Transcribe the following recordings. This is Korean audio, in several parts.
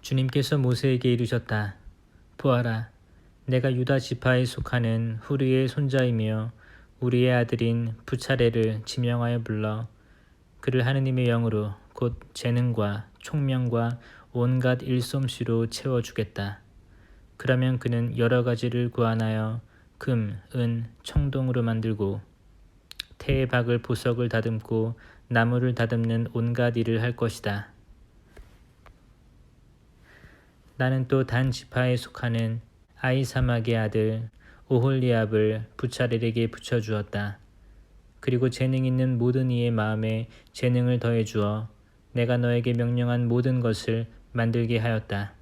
주님께서 모세에게 이르셨다. 보아라, 내가 유다 지파에 속하는 후르의 손자이며 우리의 아들인 부차레를 지명하여 불러 그를 하느님의 영으로 곧 재능과 총명과 온갖 일솜씨로 채워주겠다. 그러면 그는 여러 가지를 구안하여 금, 은, 청동으로 만들고 태의 박을 보석을 다듬고 나무를 다듬는 온갖 일을 할 것이다. 나는 또 단 지파에 속하는 아이사막의 아들 오홀리압을 부차렐에게 붙여주었다. 그리고 재능 있는 모든 이의 마음에 재능을 더해주어 내가 너에게 명령한 모든 것을 만들게 하였다.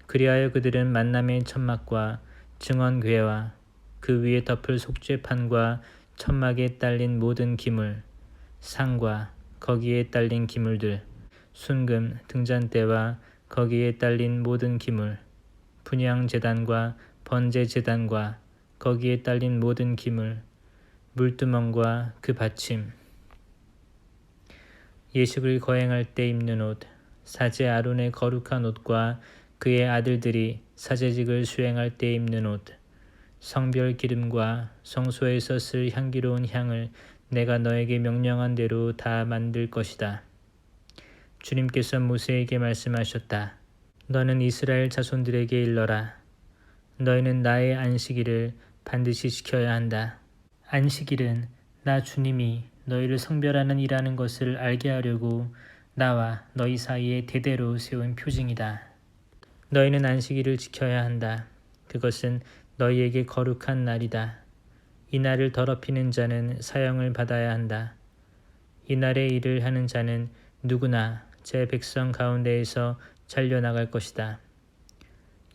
그리하여 그들은 만남의 천막과 증언궤와 그 위에 덮을 속죄판과 천막에 딸린 모든 기물, 상과 거기에 딸린 기물들, 순금 등잔대와 거기에 딸린 모든 기물, 분향 제단과 번제 제단과 거기에 딸린 모든 기물, 물두멍과 그 받침, 예식을 거행할 때 입는 옷, 사제 아론의 거룩한 옷과 그의 아들들이 사제직을 수행할 때 입는 옷, 성별 기름과 성소에서 쓸 향기로운 향을 내가 너에게 명령한 대로 다 만들 것이다. 주님께서 모세에게 말씀하셨다. 너는 이스라엘 자손들에게 일러라. 너희는 나의 안식일을 반드시 지켜야 한다. 안식일은 나 주님이 너희를 성별하는 일하는 것을 알게 하려고 나와 너희 사이에 대대로 세운 표징이다. 너희는 안식일을 지켜야 한다. 그것은 너희에게 거룩한 날이다. 이 날을 더럽히는 자는 사형을 받아야 한다. 이 날에 일을 하는 자는 누구나 제 백성 가운데에서 잘려나갈 것이다.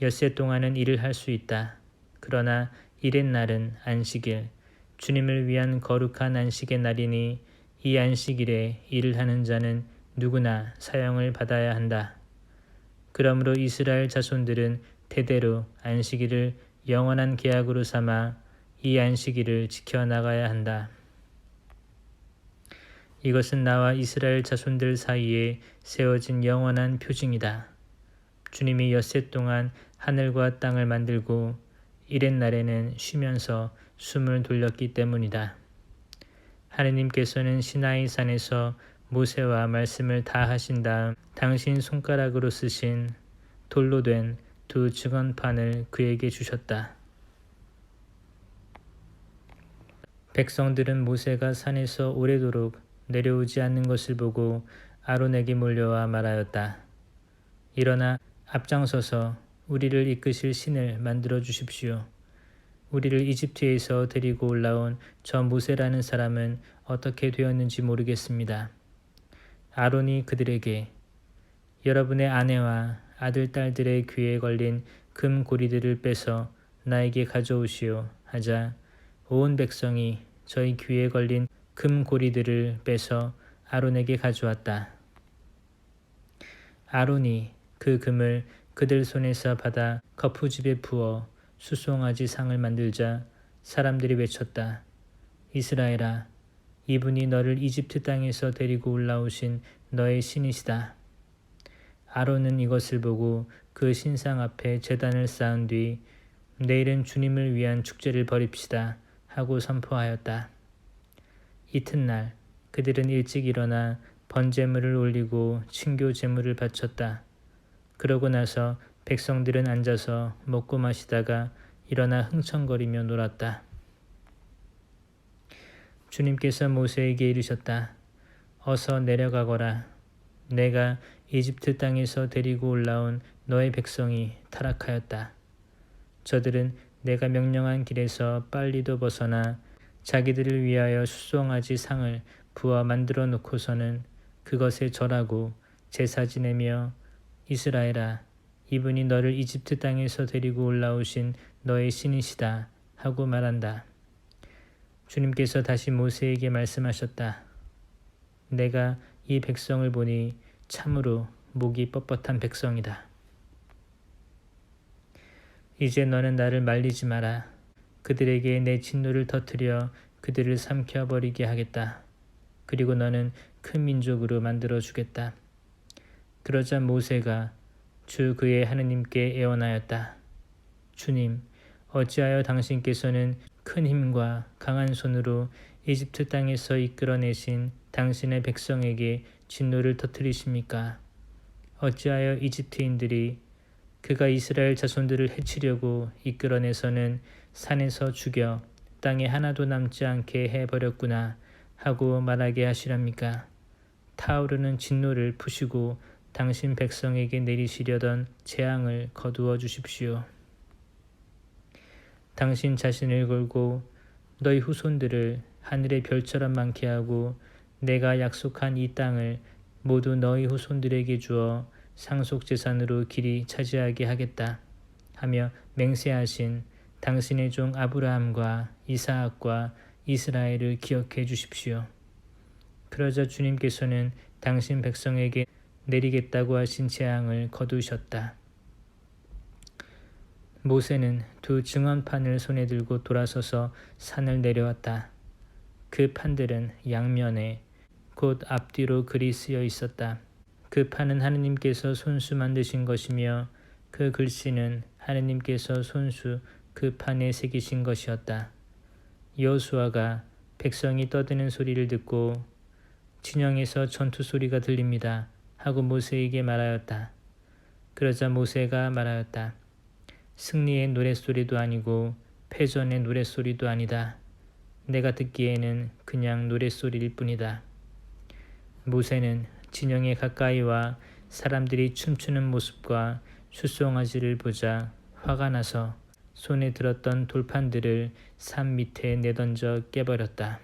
엿새 동안은 일을 할 수 있다. 그러나 일의 날은 안식일, 주님을 위한 거룩한 안식의 날이니 이 안식일에 일을 하는 자는 누구나 사형을 받아야 한다. 그러므로 이스라엘 자손들은 대대로 안식일을 영원한 계약으로 삼아 이 안식일을 지켜나가야 한다. 이것은 나와 이스라엘 자손들 사이에 세워진 영원한 표징이다. 주님이 엿새 동안 하늘과 땅을 만들고 이렛 날에는 쉬면서 숨을 돌렸기 때문이다. 하느님께서는 시나이 산에서 모세와 말씀을 다 하신 다음 당신 손가락으로 쓰신 돌로 된 두 증언판을 그에게 주셨다. 백성들은 모세가 산에서 오래도록 내려오지 않는 것을 보고 아론에게 몰려와 말하였다. 일어나 앞장서서 우리를 이끄실 신을 만들어 주십시오. 우리를 이집트에서 데리고 올라온 저 모세라는 사람은 어떻게 되었는지 모르겠습니다. 아론이 그들에게 여러분의 아내와 아들, 딸들의 귀에 걸린 금 고리들을 빼서 나에게 가져오시오 하자 온 백성이 저희 귀에 걸린 금 고리들을 빼서 아론에게 가져왔다. 아론이 그 금을 그들 손에서 받아 거푸집에 부어 수송아지 상을 만들자 사람들이 외쳤다. 이스라엘아, 이분이 너를 이집트 땅에서 데리고 올라오신 너의 신이시다. 아론은 이것을 보고 그 신상 앞에 제단을 쌓은 뒤 내일은 주님을 위한 축제를 벌입시다 하고 선포하였다. 이튿날 그들은 일찍 일어나 번제물을 올리고 친교 제물을 바쳤다. 그러고 나서 백성들은 앉아서 먹고 마시다가 일어나 흥청거리며 놀았다. 주님께서 모세에게 이르셨다. 어서 내려가거라. 내가 이집트 땅에서 데리고 올라온 너의 백성이 타락하였다. 저들은 내가 명령한 길에서 빨리도 벗어나 자기들을 위하여 수송아지 상을 부어 만들어 놓고서는 그것에 절하고 제사 지내며 이스라엘아, 이분이 너를 이집트 땅에서 데리고 올라오신 너의 신이시다 하고 말한다. 주님께서 다시 모세에게 말씀하셨다. 내가 이 백성을 보니 참으로 목이 뻣뻣한 백성이다. 이제 너는 나를 말리지 마라. 그들에게 내 진노를 터뜨려 그들을 삼켜버리게 하겠다. 그리고 너는 큰 민족으로 만들어 주겠다. 그러자 모세가 주 그의 하느님께 애원하였다. 주님, 어찌하여 당신께서는 큰 힘과 강한 손으로 이집트 땅에서 이끌어내신 당신의 백성에게 진노를 터뜨리십니까? 어찌하여 이집트인들이 그가 이스라엘 자손들을 해치려고 이끌어내서는 산에서 죽여 땅에 하나도 남지 않게 해버렸구나 하고 말하게 하시랍니까? 타오르는 진노를 푸시고 당신 백성에게 내리시려던 재앙을 거두어 주십시오. 당신 자신을 걸고 너희 후손들을 하늘의 별처럼 많게 하고 내가 약속한 이 땅을 모두 너희 후손들에게 주어 상속재산으로 길이 차지하게 하겠다 하며 맹세하신 당신의 종 아브라함과 이사학과 이스라엘을 기억해 주십시오. 그러자 주님께서는 당신 백성에게 내리겠다고 하신 재앙을 거두셨다. 모세는 두 증언판을 손에 들고 돌아서서 산을 내려왔다. 그 판들은 양면에 곧 앞뒤로 글이 쓰여 있었다. 그 판은 하느님께서 손수 만드신 것이며 그 글씨는 하느님께서 손수 그 판에 새기신 것이었다. 여호수아가 백성이 떠드는 소리를 듣고 진영에서 전투 소리가 들립니다 하고 모세에게 말하였다. 그러자 모세가 말하였다. 승리의 노랫소리도 아니고 패전의 노랫소리도 아니다. 내가 듣기에는 그냥 노랫소리일 뿐이다. 모세는 진영에 가까이 와 사람들이 춤추는 모습과 숫송아지를 보자 화가 나서 손에 들었던 돌판들을 산 밑에 내던져 깨버렸다.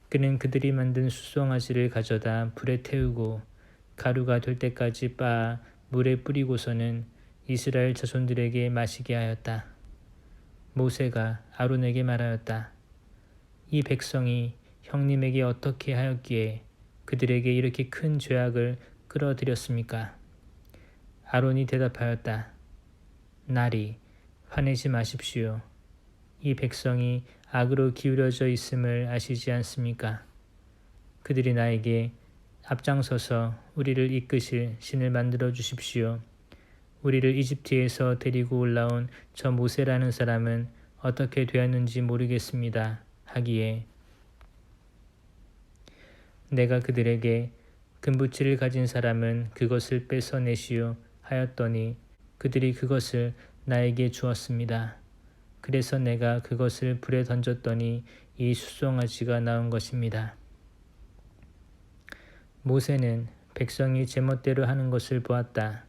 그는 그들이 만든 숫송아지를 가져다 불에 태우고 가루가 될 때까지 빻아 물에 뿌리고서는 이스라엘 자손들에게 마시게 하였다. 모세가 아론에게 말하였다. 이 백성이 형님에게 어떻게 하였기에 그들에게 이렇게 큰 죄악을 끌어들였습니까? 아론이 대답하였다. 나리, 화내지 마십시오. 이 백성이 악으로 기울어져 있음을 아시지 않습니까? 그들이 나에게 앞장서서 우리를 이끄실 신을 만들어 주십시오. 우리를 이집트에서 데리고 올라온 저 모세라는 사람은 어떻게 되었는지 모르겠습니다. 하기에 내가 그들에게 금붙이를 가진 사람은 그것을 뺏어내시오 하였더니 그들이 그것을 나에게 주었습니다. 그래서 내가 그것을 불에 던졌더니 이 숫송아지가 나온 것입니다. 모세는 백성이 제멋대로 하는 것을 보았다.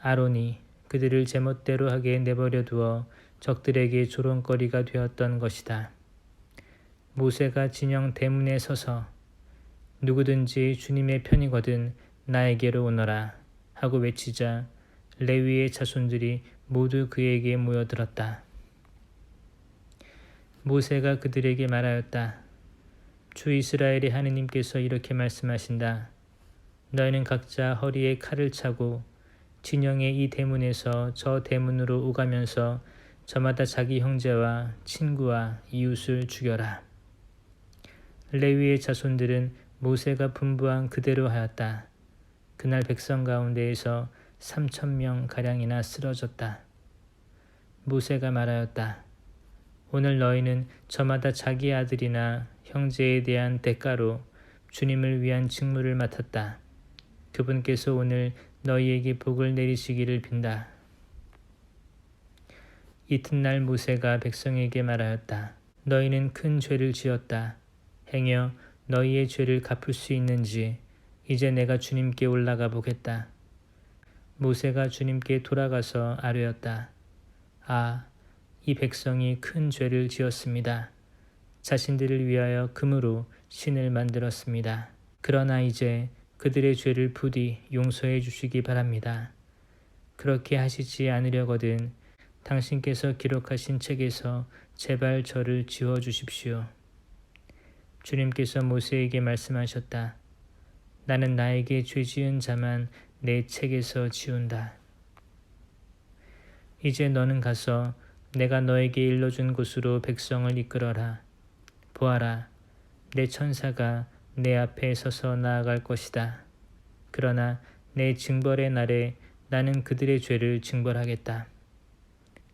아론이 그들을 제멋대로 하게 내버려 두어 적들에게 조롱거리가 되었던 것이다. 모세가 진영 대문에 서서 누구든지 주님의 편이거든 나에게로 오너라 하고 외치자 레위의 자손들이 모두 그에게 모여들었다. 모세가 그들에게 말하였다. 주 이스라엘의 하느님께서 이렇게 말씀하신다. 너희는 각자 허리에 칼을 차고 진영의 이 대문에서 저 대문으로 오가면서 저마다 자기 형제와 친구와 이웃을 죽여라. 레위의 자손들은 모세가 분부한 그대로 하였다. 그날 백성 가운데에서 3,000명 가량이나 쓰러졌다. 모세가 말하였다. 오늘 너희는 저마다 자기 아들이나 형제에 대한 대가로 주님을 위한 직무를 맡았다. 그분께서 오늘 너희에게 복을 내리시기를 빈다. 이튿날 모세가 백성에게 말하였다. 너희는 큰 죄를 지었다. 행여 너희의 죄를 갚을 수 있는지 이제 내가 주님께 올라가 보겠다. 모세가 주님께 돌아가서 아뢰었다. 아, 이 백성이 큰 죄를 지었습니다. 자신들을 위하여 금으로 신을 만들었습니다. 그러나 이제 그들의 죄를 부디 용서해 주시기 바랍니다. 그렇게 하시지 않으려거든 당신께서 기록하신 책에서 제발 저를 지워 주십시오. 주님께서 모세에게 말씀하셨다. 나는 나에게 죄 지은 자만 내 책에서 지운다. 이제 너는 가서 내가 너에게 일러준 곳으로 백성을 이끌어라. 보아라, 내 천사가 내 앞에 서서 나아갈 것이다. 그러나 내 징벌의 날에 나는 그들의 죄를 징벌하겠다.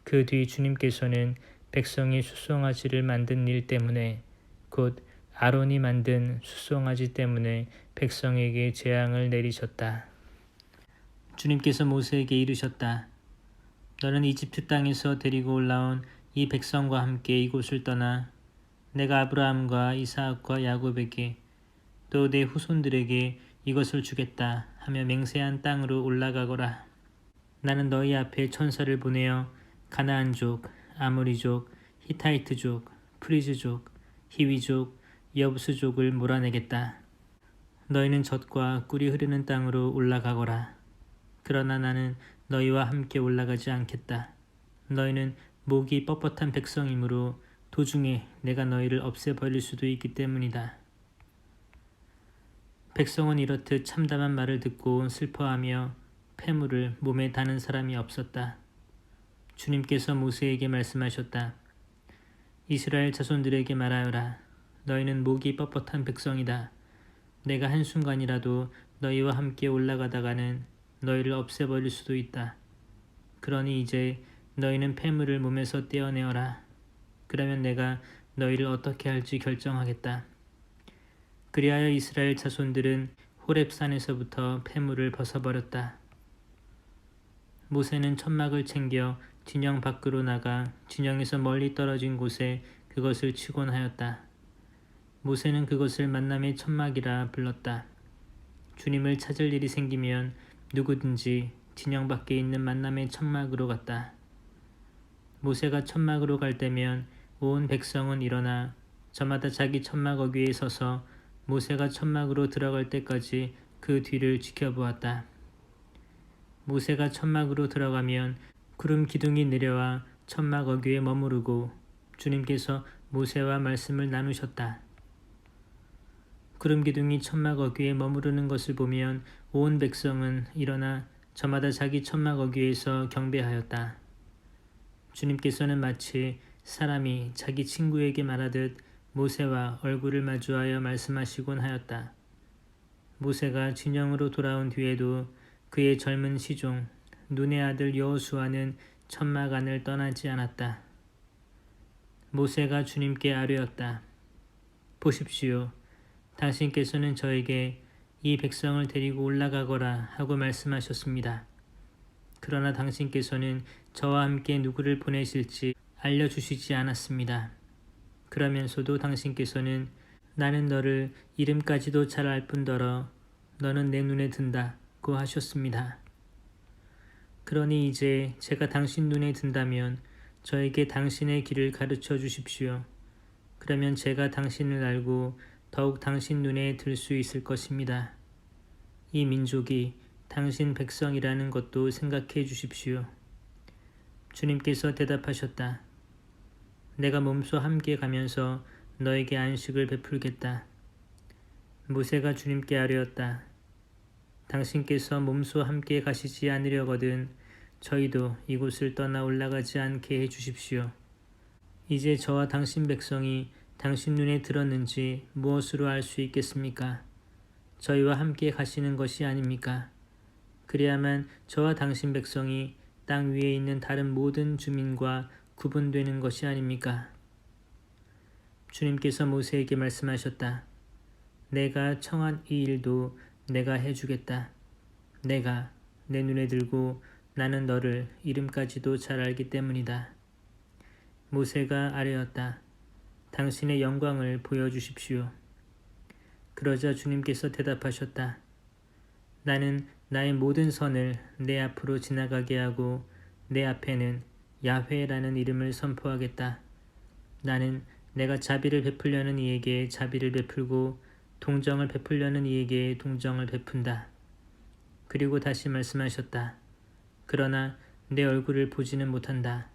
그 뒤 주님께서는 백성이 숫송아지를 만든 일 때문에 곧 아론이 만든 숫송아지 때문에 백성에게 재앙을 내리셨다. 주님께서 모세에게 이르셨다. 너는 이집트 땅에서 데리고 올라온 이 백성과 함께 이곳을 떠나 내가 아브라함과 이삭과 야곱에게 또 내 후손들에게 이것을 주겠다 하며 맹세한 땅으로 올라가거라. 나는 너희 앞에 천사를 보내어 가나안족, 아모리족, 히타이트족, 프리즈족, 히위족, 여부스족을 몰아내겠다. 너희는 젖과 꿀이 흐르는 땅으로 올라가거라. 그러나 나는 너희와 함께 올라가지 않겠다. 너희는 목이 뻣뻣한 백성이므로 도중에 내가 너희를 없애버릴 수도 있기 때문이다. 백성은 이렇듯 참담한 말을 듣고 슬퍼하며 폐물을 몸에 다는 사람이 없었다. 주님께서 모세에게 말씀하셨다. 이스라엘 자손들에게 말하여라. 너희는 목이 뻣뻣한 백성이다. 내가 한순간이라도 너희와 함께 올라가다가는 너희를 없애버릴 수도 있다. 그러니 이제 너희는 폐물을 몸에서 떼어내어라. 그러면 내가 너희를 어떻게 할지 결정하겠다. 그리하여 이스라엘 자손들은 호렙산에서부터 폐물을 벗어버렸다. 모세는 천막을 챙겨 진영 밖으로 나가 진영에서 멀리 떨어진 곳에 그것을 치곤 하였다. 모세는 그것을 만남의 천막이라 불렀다. 주님을 찾을 일이 생기면 누구든지 진영 밖에 있는 만남의 천막으로 갔다. 모세가 천막으로 갈 때면 온 백성은 일어나 저마다 자기 천막 어귀에 서서 모세가 천막으로 들어갈 때까지 그 뒤를 지켜보았다. 모세가 천막으로 들어가면 구름 기둥이 내려와 천막 어귀에 머무르고 주님께서 모세와 말씀을 나누셨다. 구름 기둥이 천막 어귀에 머무르는 것을 보면 온 백성은 일어나 저마다 자기 천막 어귀에서 경배하였다. 주님께서는 마치 사람이 자기 친구에게 말하듯 모세와 얼굴을 마주하여 말씀하시곤 하였다. 모세가 진영으로 돌아온 뒤에도 그의 젊은 시종 눈의 아들 여호수아는 천막 안을 떠나지 않았다. 모세가 주님께 아뢰었다. 보십시오. 당신께서는 저에게 이 백성을 데리고 올라가거라 하고 말씀하셨습니다. 그러나 당신께서는 저와 함께 누구를 보내실지 알려주시지 않았습니다. 그러면서도 당신께서는 나는 너를 이름까지도 잘 알 뿐더러 너는 내 눈에 든다고 하셨습니다. 그러니 이제 제가 당신 눈에 든다면 저에게 당신의 길을 가르쳐 주십시오. 그러면 제가 당신을 알고 더욱 당신 눈에 들 수 있을 것입니다. 이 민족이 당신 백성이라는 것도 생각해 주십시오. 주님께서 대답하셨다. 내가 몸소 함께 가면서 너에게 안식을 베풀겠다. 모세가 주님께 아뢰었다. 당신께서 몸소 함께 가시지 않으려거든 저희도 이곳을 떠나 올라가지 않게 해주십시오. 이제 저와 당신 백성이 당신 눈에 들었는지 무엇으로 알 수 있겠습니까? 저희와 함께 가시는 것이 아닙니까? 그래야만 저와 당신 백성이 땅 위에 있는 다른 모든 주민과 구분되는 것이 아닙니까? 주님께서 모세에게 말씀하셨다. 내가 청한 이 일도 내가 해주겠다. 내가 내 눈에 들고 나는 너를 이름까지도 잘 알기 때문이다. 모세가 아뢰었다. 당신의 영광을 보여주십시오. 그러자 주님께서 대답하셨다. 나는 나의 모든 선을 내 앞으로 지나가게 하고 내 앞에는 야훼라는 이름을 선포하겠다. 나는 내가 자비를 베풀려는 이에게 자비를 베풀고 동정을 베풀려는 이에게 동정을 베푼다. 그리고 다시 말씀하셨다. 그러나 내 얼굴을 보지는 못한다.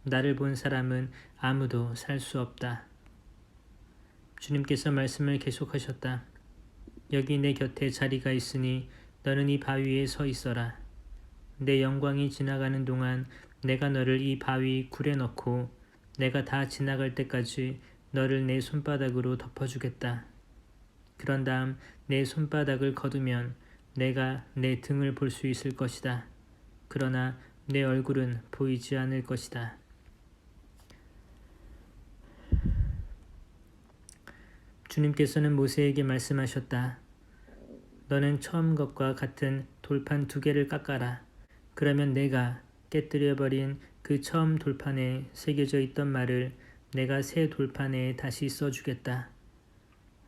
나를 본 사람은 아무도 살 수 없다. 주님께서 말씀을 계속하셨다. 여기 내 곁에 자리가 있으니 너는 이 바위에 서 있어라. 내 영광이 지나가는 동안 내가 너를 이 바위 굴에 넣고 내가 다 지나갈 때까지 너를 내 손바닥으로 덮어주겠다. 그런 다음 내 손바닥을 거두면 내가 내 등을 볼 수 있을 것이다. 그러나 내 얼굴은 보이지 않을 것이다. 주님께서는 모세에게 말씀하셨다. 너는 처음 것과 같은 돌판 2개를 깎아라. 그러면 내가 깨뜨려버린 그 처음 돌판에 새겨져 있던 말을 내가 새 돌판에 다시 써주겠다.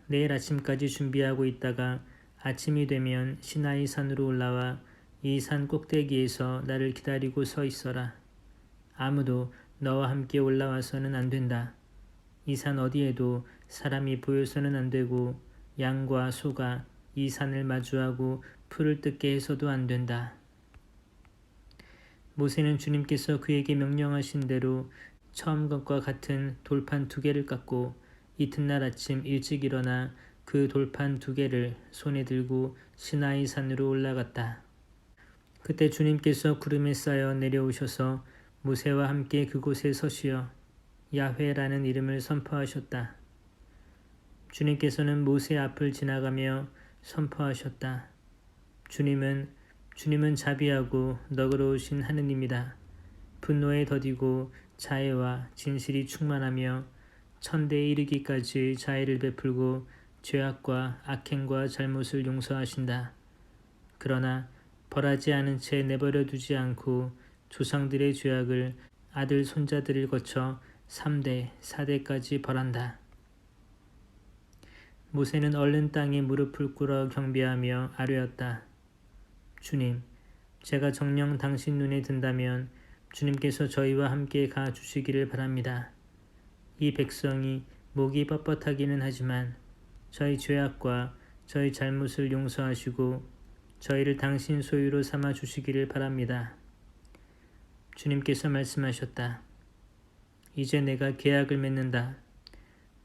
내일 아침까지 준비하고 있다가 아침이 되면 시나이 산으로 올라와 이 산 꼭대기에서 나를 기다리고 서 있어라. 아무도 너와 함께 올라와서는 안 된다. 이 산 어디에도 사람이 보여서는 안 되고 양과 소가 이 산을 마주하고 풀을 뜯게 해서도 안 된다. 모세는 주님께서 그에게 명령하신 대로 처음 것과 같은 돌판 2개를 깎고 이튿날 아침 일찍 일어나 그 돌판 2개를 손에 들고 시나이 산으로 올라갔다. 그때 주님께서 구름에 쌓여 내려오셔서 모세와 함께 그곳에 서시어 야훼라는 이름을 선포하셨다. 주님께서는 모세 앞을 지나가며 선포하셨다. 주님은 자비하고 너그러우신 하느님이다. 분노에 더디고 자애와 진실이 충만하며 천대에 이르기까지 자애를 베풀고 죄악과 악행과 잘못을 용서하신다. 그러나 벌하지 않은 채 내버려 두지 않고 조상들의 죄악을 아들 손자들을 거쳐 3대, 4대까지 벌한다. 모세는 얼른 땅에 무릎을 꿇어 경배하며 아뢰었다. 주님, 제가 정녕 당신 눈에 든다면 주님께서 저희와 함께 가 주시기를 바랍니다. 이 백성이 목이 뻣뻣하기는 하지만 저희 죄악과 저희 잘못을 용서하시고 저희를 당신 소유로 삼아 주시기를 바랍니다. 주님께서 말씀하셨다. 이제 내가 계약을 맺는다.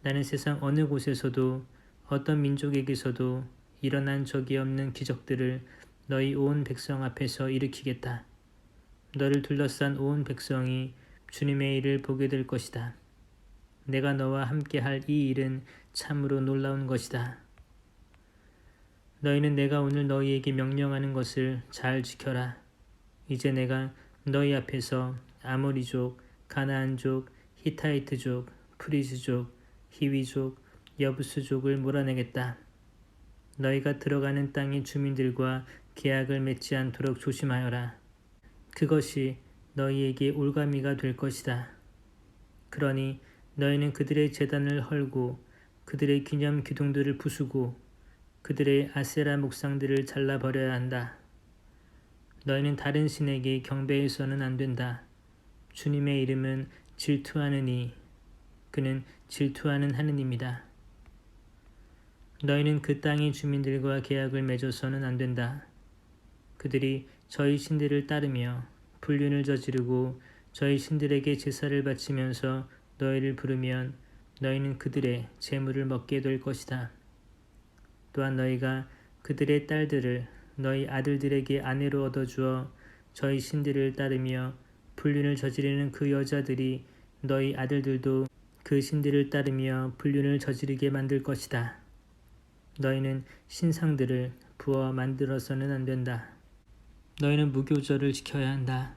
나는 세상 어느 곳에서도 어떤 민족에게서도 일어난 적이 없는 기적들을 너희 온 백성 앞에서 일으키겠다. 너를 둘러싼 온 백성이 주님의 일을 보게 될 것이다. 내가 너와 함께 할 이 일은 참으로 놀라운 것이다. 너희는 내가 오늘 너희에게 명령하는 것을 잘 지켜라. 이제 내가 너희 앞에서 아모리족, 가나안족, 히타이트족, 프리즈족, 히위족, 여부스족을 몰아내겠다. 너희가 들어가는 땅의 주민들과 계약을 맺지 않도록 조심하여라. 그것이 너희에게 올가미가 될 것이다. 그러니 너희는 그들의 제단을 헐고 그들의 기념 기둥들을 부수고 그들의 아세라 목상들을 잘라버려야 한다. 너희는 다른 신에게 경배해서는 안 된다. 주님의 이름은 질투하느니 그는 질투하는 하느님이다. 너희는 그 땅의 주민들과 계약을 맺어서는 안 된다. 그들이 저희 신들을 따르며 불륜을 저지르고 저희 신들에게 제사를 바치면서 너희를 부르면 너희는 그들의 재물을 먹게 될 것이다. 또한 너희가 그들의 딸들을 너희 아들들에게 아내로 얻어주어 저희 신들을 따르며 불륜을 저지르는 그 여자들이 너희 아들들도 그 신들을 따르며 불륜을 저지르게 만들 것이다. 너희는 신상들을 부어 만들어서는 안 된다. 너희는 무교절을 지켜야 한다.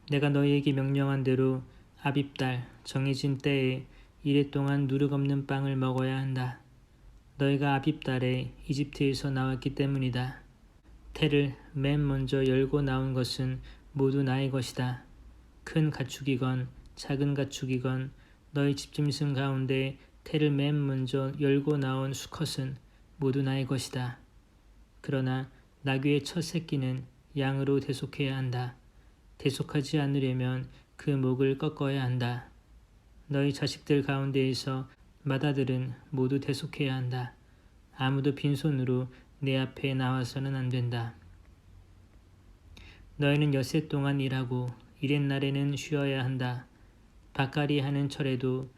내가 너희에게 명령한 대로 아빕달 정해진 때에 이래 동안 누룩 없는 빵을 먹어야 한다. 너희가 아빕달에 이집트에서 나왔기 때문이다. 태를 맨 먼저 열고 나온 것은 모두 나의 것이다. 큰 가축이건 작은 가축이건 너희 집짐승 가운데 태를 맨 먼저 열고 나온 수컷은 모두 나의 것이다. 그러나 나귀의 첫 새끼는 양으로 대속해야 한다. 대속하지 않으려면 그 목을 꺾어야 한다. 너희 자식들 가운데에서 맏아들은 모두 대속해야 한다. 아무도 빈손으로 내 앞에 나와서는 안 된다. 너희는 엿새 동안 일하고 이렛날에는 쉬어야 한다. 밭갈이 하는 철에도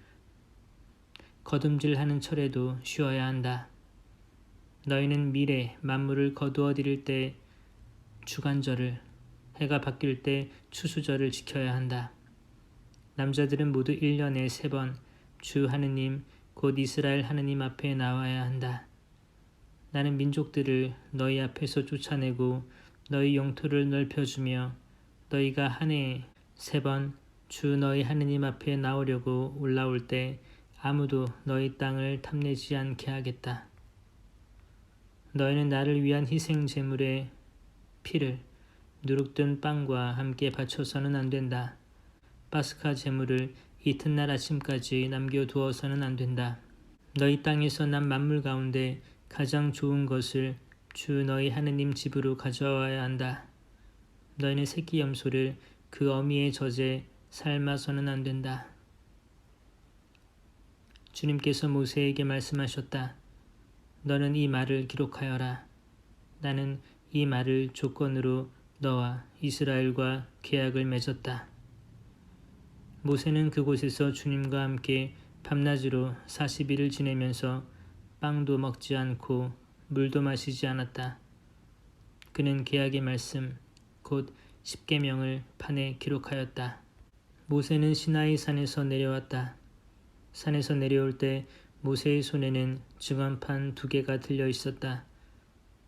거둠질 하는 철에도 쉬어야 한다. 너희는 밀에 만물을 거두어 드릴 때 주간절을, 해가 바뀔 때 추수절을 지켜야 한다. 남자들은 모두 1년에 3번 주 하느님 곧 이스라엘 하느님 앞에 나와야 한다. 나는 민족들을 너희 앞에서 쫓아내고 너희 영토를 넓혀주며 너희가 한 해에 3번 주 너희 하느님 앞에 나오려고 올라올 때 아무도 너희 땅을 탐내지 않게 하겠다. 너희는 나를 위한 희생 제물의 피를 누룩된 빵과 함께 바쳐서는 안 된다. 파스카 제물을 이튿날 아침까지 남겨두어서는 안 된다. 너희 땅에서 난 만물 가운데 가장 좋은 것을 주 너희 하느님 집으로 가져와야 한다. 너희는 새끼 염소를 그 어미의 젖에 삶아서는 안 된다. 주님께서 모세에게 말씀하셨다. 너는 이 말을 기록하여라. 나는 이 말을 조건으로 너와 이스라엘과 계약을 맺었다. 모세는 그곳에서 주님과 함께 밤낮으로 40일을 지내면서 빵도 먹지 않고 물도 마시지 않았다. 그는 계약의 말씀, 곧 십계명을 판에 기록하였다. 모세는 시나이 산에서 내려왔다. 산에서 내려올 때 모세의 손에는 증언판 2개가 들려 있었다.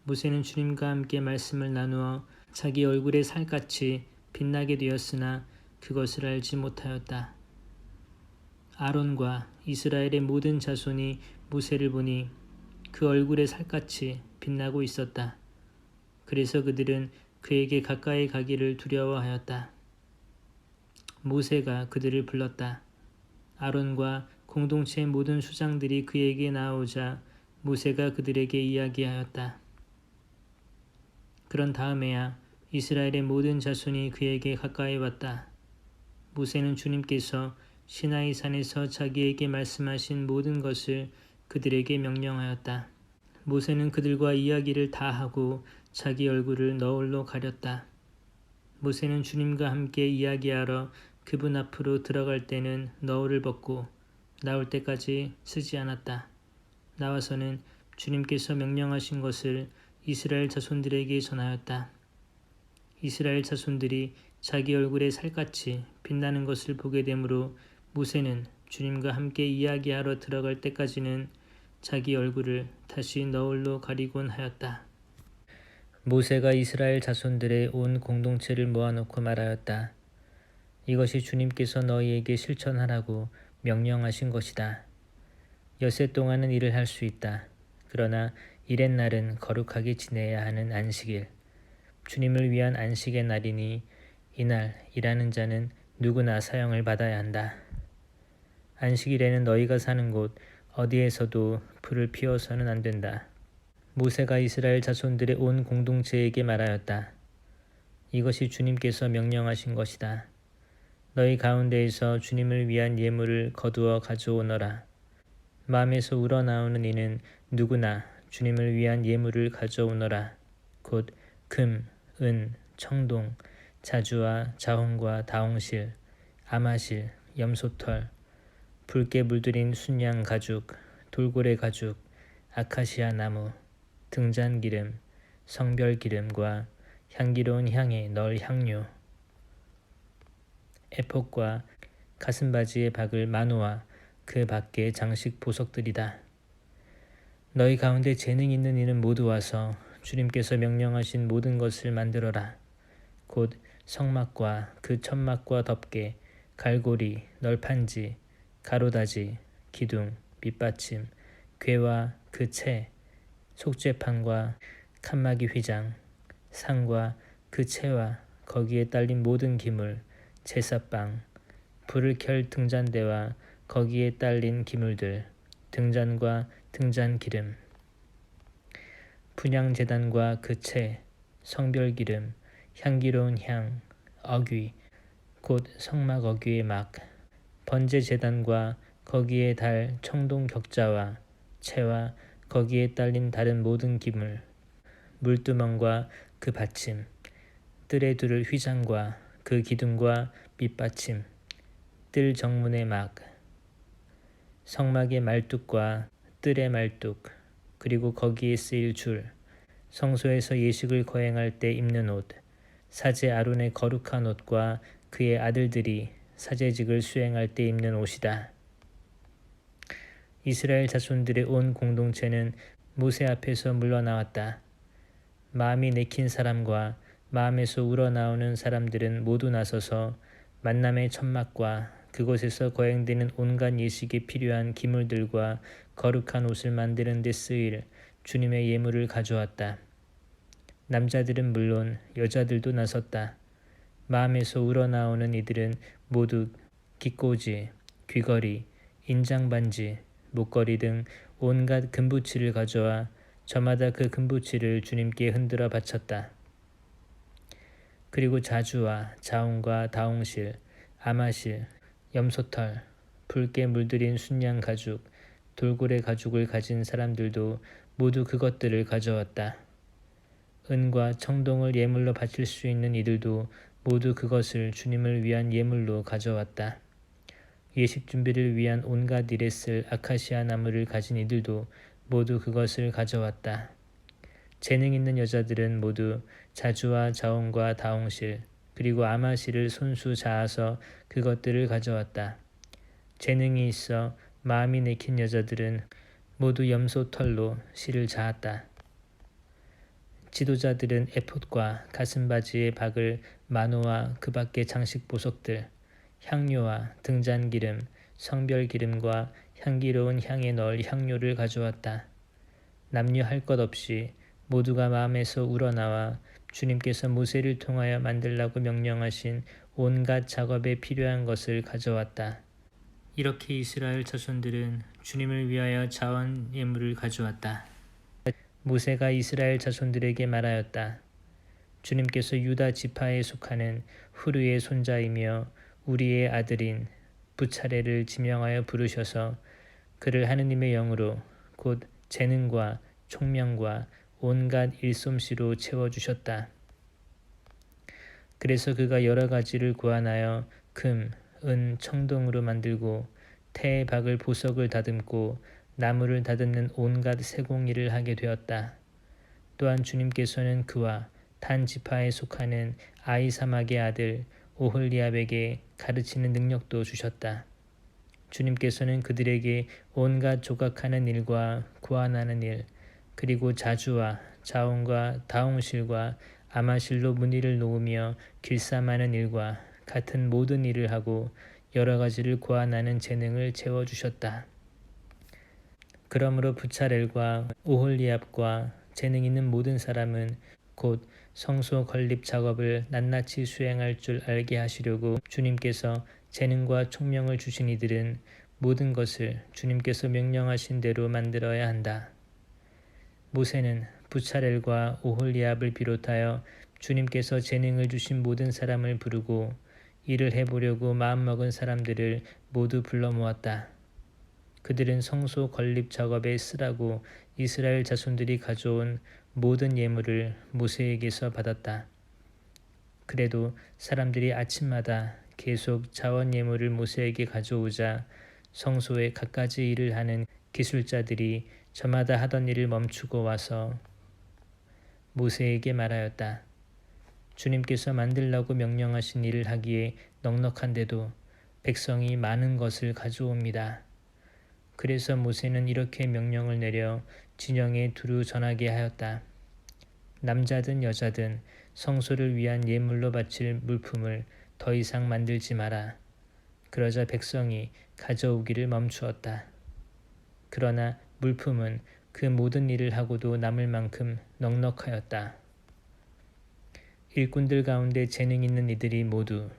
모세는 주님과 함께 말씀을 나누어 자기 얼굴에 살같이 빛나게 되었으나 그것을 알지 못하였다. 아론과 이스라엘의 모든 자손이 모세를 보니 그 얼굴에 살같이 빛나고 있었다. 그래서 그들은 그에게 가까이 가기를 두려워하였다. 모세가 그들을 불렀다. 아론과 공동체의 모든 수장들이 그에게 나오자 모세가 그들에게 이야기하였다. 그런 다음에야 이스라엘의 모든 자손이 그에게 가까이 왔다. 모세는 주님께서 시나이 산에서 자기에게 말씀하신 모든 것을 그들에게 명령하였다. 모세는 그들과 이야기를 다 하고 자기 얼굴을 너울로 가렸다. 모세는 주님과 함께 이야기하러 그분 앞으로 들어갈 때는 너울을 벗고 나올 때까지 쓰지 않았다. 나와서는 주님께서 명령하신 것을 이스라엘 자손들에게 전하였다. 이스라엘 자손들이 자기 얼굴에 살같이 빛나는 것을 보게 되므로 모세는 주님과 함께 이야기하러 들어갈 때까지는 자기 얼굴을 다시 너울로 가리곤 하였다. 모세가 이스라엘 자손들의 온 공동체를 모아놓고 말하였다. 이것이 주님께서 너희에게 실천하라고 명령하신 것이다. 엿새 동안은 일을 할 수 있다. 그러나 일의 날은 거룩하게 지내야 하는 안식일. 주님을 위한 안식의 날이니 이날 일하는 자는 누구나 사형을 받아야 한다. 안식일에는 너희가 사는 곳 어디에서도 불을 피워서는 안 된다. 모세가 이스라엘 자손들의 온 공동체에게 말하였다. 이것이 주님께서 명령하신 것이다. 너희 가운데에서 주님을 위한 예물을 거두어 가져오너라. 마음에서 우러나오는 이는 누구나 주님을 위한 예물을 가져오너라. 곧 금, 은, 청동, 자주와 자홍과 다홍실, 아마실, 염소털, 붉게 물들인 순양 가죽, 돌고래 가죽, 아카시아 나무, 등잔기름, 성별기름과 향기로운 향에 널 향료, 에폭과 가슴바지에 박을 마노와 그 밖의 장식 보석들이다. 너희 가운데 재능 있는 이는 모두 와서 주님께서 명령하신 모든 것을 만들어라. 곧 성막과 그 천막과 덮개, 갈고리, 널판지, 가로다지, 기둥, 밑받침, 궤와 그 채, 속죄판과 칸막이 휘장, 상과 그 채와 거기에 딸린 모든 기물, 제사빵, 불을 켤 등잔대와 거기에 딸린 기물들, 등잔과 등잔기름, 분향제단과 그 채, 성별기름, 향기로운 향, 어귀, 곧 성막 어귀의 막, 번제제단과 거기에 달 청동 격자와 채와 거기에 딸린 다른 모든 기물, 물두멍과 그 받침, 뜰에 두를 휘장과 그 기둥과 밑받침, 뜰 정문의 막, 성막의 말뚝과 뜰의 말뚝, 그리고 거기에 쓰일 줄, 성소에서 예식을 거행할 때 입는 옷, 사제 아론의 거룩한 옷과 그의 아들들이 사제직을 수행할 때 입는 옷이다. 이스라엘 자손들의 온 공동체는 모세 앞에서 물러나왔다. 마음이 내킨 사람과 마음에서 우러나오는 사람들은 모두 나서서 만남의 천막과 그곳에서 거행되는 온갖 예식에 필요한 기물들과 거룩한 옷을 만드는 데 쓰일 주님의 예물을 가져왔다. 남자들은 물론 여자들도 나섰다. 마음에서 우러나오는 이들은 모두 깃꼬지, 귀걸이, 인장반지, 목걸이 등 온갖 금부치를 가져와 저마다 그 금부치를 주님께 흔들어 바쳤다. 그리고 자주와 자홍과 다홍실, 아마실, 염소털, 붉게 물들인 순양 가죽, 돌고래 가죽을 가진 사람들도 모두 그것들을 가져왔다. 은과 청동을 예물로 바칠 수 있는 이들도 모두 그것을 주님을 위한 예물로 가져왔다. 예식 준비를 위한 온갖 일에 쓸 아카시아 나무를 가진 이들도 모두 그것을 가져왔다. 재능 있는 여자들은 모두 자주와 자홍과 다홍실 그리고 아마실을 손수 자아서 그것들을 가져왔다. 재능이 있어 마음이 내킨 여자들은 모두 염소털로 실을 자았다. 지도자들은 에봇과 가슴바지의 박을 마노와 그 밖의 장식 보석들, 향료와 등잔기름, 성별기름과 향기로운 향에 넣을 향료를 가져왔다. 남녀 할 것 없이 모두가 마음에서 우러나와 주님께서 모세를 통하여 만들라고 명령하신 온갖 작업에 필요한 것을 가져왔다. 이렇게 이스라엘 자손들은 주님을 위하여 자원 예물을 가져왔다. 모세가 이스라엘 자손들에게 말하였다. 주님께서 유다 지파에 속하는 후르의 손자이며 우리의 아들인 부차레를 지명하여 부르셔서 그를 하느님의 영으로 곧 재능과 총명과 온갖 일솜씨로 채워주셨다. 그래서 그가 여러 가지를 고안하여 금, 은, 청동으로 만들고 태의 박을 보석을 다듬고 나무를 다듬는 온갖 세공일을 하게 되었다. 또한 주님께서는 그와 단 지파에 속하는 아이사막의 아들 오홀리압에게 가르치는 능력도 주셨다. 주님께서는 그들에게 온갖 조각하는 일과 고안하는 일, 그리고 자주와 자홍과 다홍실과 아마실로 무늬를 놓으며 길쌈하는 일과 같은 모든 일을 하고 여러 가지를 고안하는 재능을 채워주셨다. 그러므로 부차렐과 오홀리압과 재능 있는 모든 사람은 곧 성소 건립 작업을 낱낱이 수행할 줄 알게 하시려고 주님께서 재능과 총명을 주신 이들은 모든 것을 주님께서 명령하신 대로 만들어야 한다. 모세는 부차렐과 오홀리압을 비롯하여 주님께서 재능을 주신 모든 사람을 부르고 일을 해보려고 마음먹은 사람들을 모두 불러 모았다. 그들은 성소 건립 작업에 쓰라고 이스라엘 자손들이 가져온 모든 예물을 모세에게서 받았다. 그래도 사람들이 아침마다 계속 자원 예물을 모세에게 가져오자 성소에 갖가지 일을 하는 기술자들이 저마다 하던 일을 멈추고 와서 모세에게 말하였다. 주님께서 만들라고 명령하신 일을 하기에 넉넉한데도 백성이 많은 것을 가져옵니다. 그래서 모세는 이렇게 명령을 내려 진영에 두루 전하게 하였다. 남자든 여자든 성소를 위한 예물로 바칠 물품을 더 이상 만들지 마라. 그러자 백성이 가져오기를 멈추었다. 그러나 물품은 그 모든 일을 하고도 남을 만큼 넉넉하였다. 일꾼들 가운데 재능 있는 이들이 모두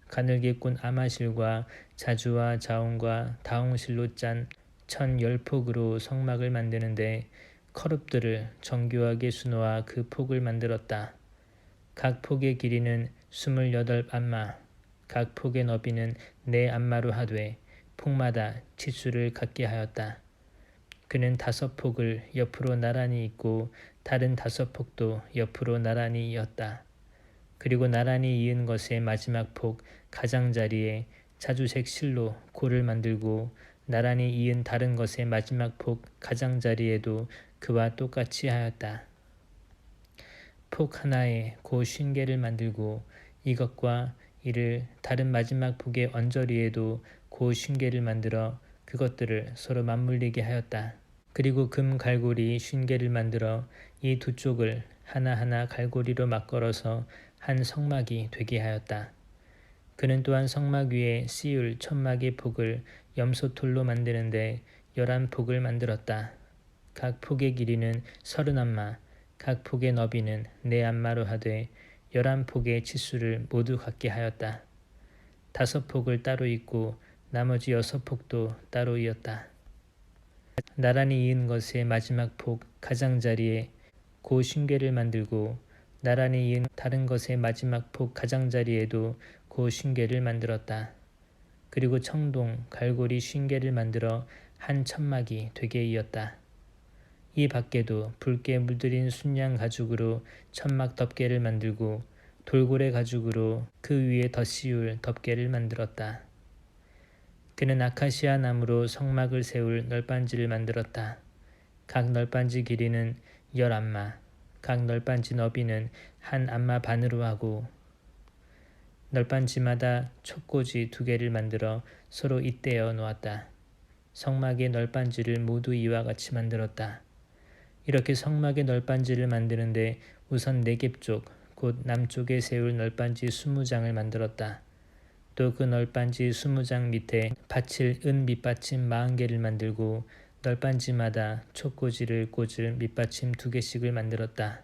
가늘게 꾼 아마실과 자주와 자홍과 다홍실로 짠 1,010폭으로 성막을 만드는데 커룹들을 정교하게 수놓아 그 폭을 만들었다. 각 폭의 길이는 28안마, 각 폭의 너비는 4안마로 하되 폭마다 치수를 같게 하였다. 그는 5폭을 옆으로 나란히 잇고 다른 5폭도 옆으로 나란히 이었다. 그리고 나란히 이은 것의 마지막 폭 가장자리에 자주색 실로 고를 만들고 나란히 이은 다른 것의 마지막 폭 가장자리에도 그와 똑같이 하였다. 폭 하나에 고 50개를 만들고 이것과 이를 다른 마지막 폭의 언저리에도 고 50개를 만들어 그것들을 서로 맞물리게 하였다. 그리고 금 갈고리 50개를 만들어 이 두 쪽을 하나하나 갈고리로 맞걸어서 한 성막이 되게 하였다. 그는 또한 성막 위에 씌울 천막의 폭을 염소톨로 만드는데 11폭을 만들었다. 각 폭의 길이는 30안마, 각 폭의 너비는 4안마로 하되 11폭의 치수를 모두 같게 하였다. 5폭을 따로 잇고 나머지 6폭도 따로 이었다. 나란히 이은 것의 마지막 폭 가장자리에 고 50개를 만들고 나란히 이은 다른 것의 마지막 폭 가장자리에도 고 50개를 만들었다. 그리고 청동 갈고리 50개를 만들어 한 천막이 되게 이었다. 이 밖에도 붉게 물들인 순양 가죽으로 천막 덮개를 만들고 돌고래 가죽으로 그 위에 덧씌울 덮개를 만들었다. 그는 아카시아 나무로 성막을 세울 널빤지를 만들었다. 각 널빤지 길이는 10안마, 각 널빤지 너비는 1안마 반으로 하고 널빤지마다 촉꽂이 2개를 만들어 서로 잇대어 놓았다. 성막의 널빤지를 모두 이와 같이 만들었다. 이렇게 성막의 널빤지를 만드는데 우선 네겝 쪽, 곧 남쪽에 세울 널빤지 20장을 만들었다. 또 그 널빤지 20장 밑에 받칠 은 밑받침 40개를 만들고 널빤지마다 촉꽂이를 꽂을 밑받침 2개씩을 만들었다.